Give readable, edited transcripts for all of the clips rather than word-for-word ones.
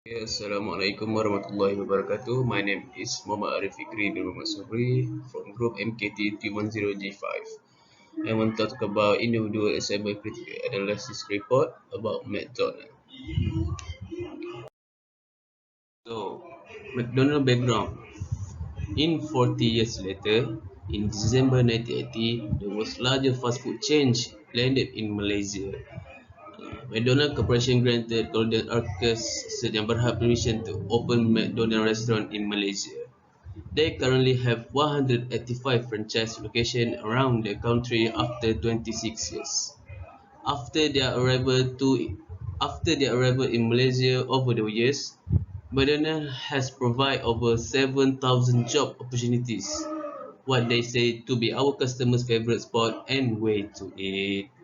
Assalamualaikum warahmatullahi wabarakatuh. My name is Muhammad Arif FIKRI bin Muhammad Sobri from group MKT310G5. I want to talk about individual assignment critical analysis report about McDonald's. So, McDonald's background. In 40 years later, in December 1980, the world's largest fast food chain landed in Malaysia. McDonald Corporation granted Golden Arcus yang berhak permission to open McDonald restaurant in Malaysia. They currently have 185 franchise locations around the country after 26 years. After their arrival in Malaysia over the years, McDonald has provided over 7,000 job opportunities, what they say to be our customers' favorite spot and way to eat.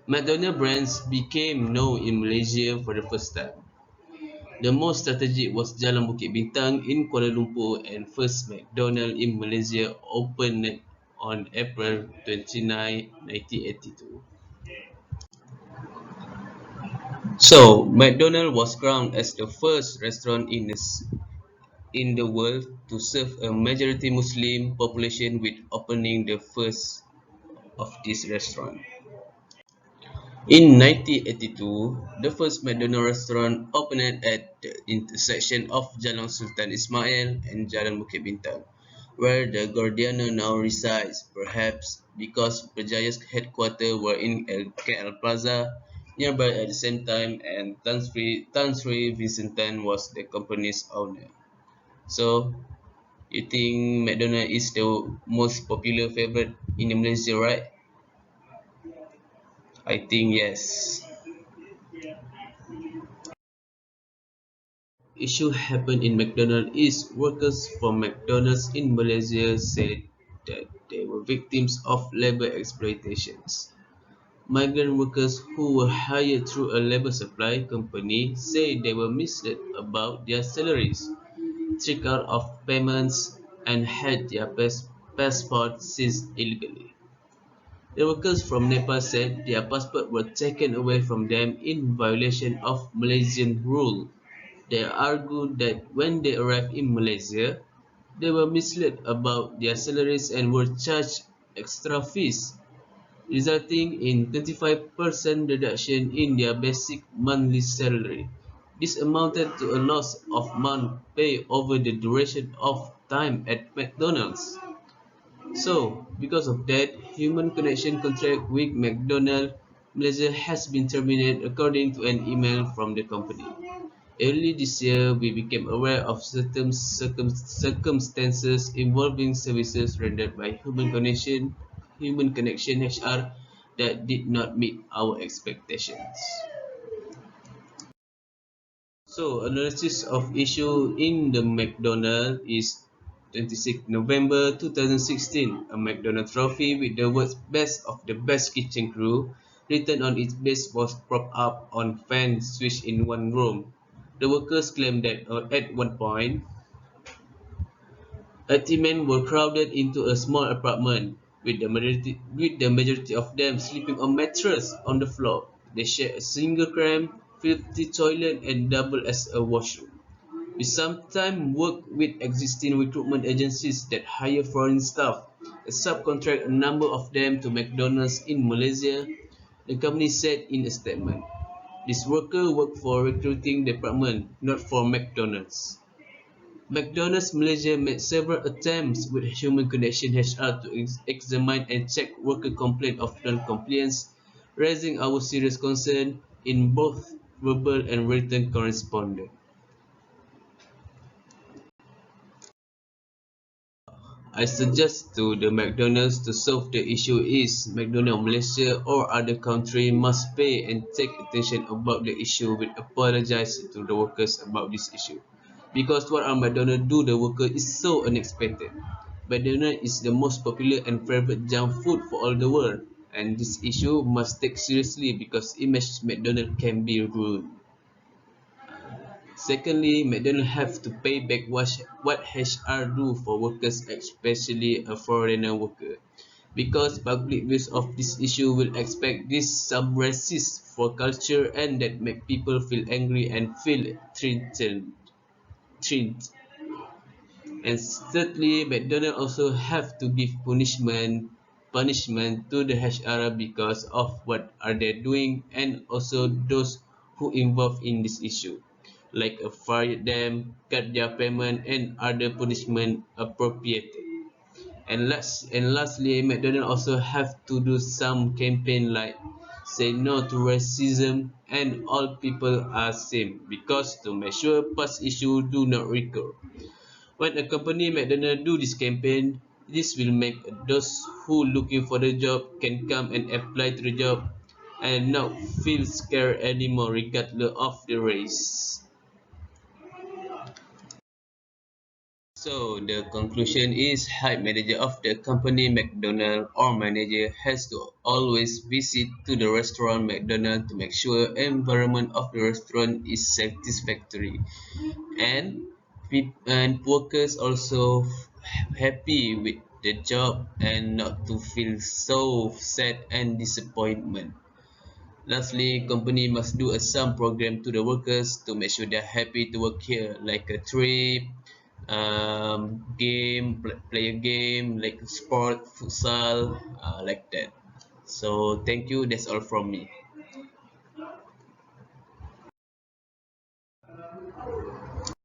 McDonald brands became known in Malaysia for the first time. The most strategic was Jalan Bukit Bintang in Kuala Lumpur, and first McDonald in Malaysia opened on April 29, 1982. So, McDonald was crowned as the first restaurant in the world to serve a majority Muslim population with opening the first of this restaurant. In 1982, the first McDonald's restaurant opened at the intersection of Jalan Sultan Ismail and Jalan Bukit Bintang, where the Gordiano now resides, perhaps because Berjaya's headquarters were in KL Plaza, nearby at the same time, and Tan Sri Vincenten was the company's owner. So, you think McDonald's is the most popular favorite in Malaysia, right? I think yes. Issue happened in McDonald's is workers from McDonald's in Malaysia said that they were victims of labor exploitations. Migrant workers who were hired through a labor supply company say they were misled about their salaries, tricked out of payments, and had their passports seized illegally. The workers from Nepal said their passports were taken away from them in violation of Malaysian rule. They argued that when they arrived in Malaysia, they were misled about their salaries and were charged extra fees, resulting in 25% reduction in their basic monthly salary. This amounted to a loss of month pay over the duration of time at McDonald's. So, because of that, human connection contract with McDonald's Malaysia has been terminated according to an email from the company. Early this year, we became aware of certain circumstances involving services rendered by Human Connection HR that did not meet our expectations. So, analysis of issue in the McDonald's is 26 November 2016. A McDonald's trophy with the words "Best of the Best Kitchen Crew" written on its base was propped up on fan switch in one room. The workers claimed that at one point, 80 men were crowded into a small apartment, with the majority of them sleeping on mattresses on the floor. They shared a single cramped, filthy toilet and doubled as a washroom. We sometimes work with existing recruitment agencies that hire foreign staff and subcontract a number of them to McDonald's in Malaysia, the company said in a statement. These workers work for recruiting department, not for McDonald's. McDonald's Malaysia made several attempts with Human Connection HR to examine and check worker complaint of non-compliance, raising our serious concern in both verbal and written correspondence. I suggest to the McDonald's to solve the issue is McDonald's Malaysia or other country must pay and take attention about the issue with apologize to the workers about this issue. Because what our McDonald's do the worker is so unexpected. McDonald's is the most popular and favorite junk food for all the world, and this issue must take seriously because image McDonald's can be ruined. Secondly, McDonald's have to pay back what HR do for workers, especially a foreigner worker. because public views of this issue will expect this some racist for culture and that make people feel angry and feel threatened. And thirdly, McDonald also have to give punishment to the HR because of what are they doing and also those who involved in this issue, like fire them, cut their payment, and other punishment appropriate. And lastly, McDonald also have to do some campaign like say no to racism and all people are same because to make sure past issue do not recur. When a company McDonald do this campaign, this will make those who looking for the job can come and apply to the job and not feel scared anymore regardless of the race. So the conclusion is hype manager of the company McDonald or manager has to always visit to the restaurant McDonald to make sure environment of the restaurant is satisfactory and and workers also happy with the job and not to feel so sad and disappointment. Lastly, company must do a some program to the workers to make sure they're happy to work here, like a trip, play a game, like sport, futsal, like that. So thank you. That's all from me.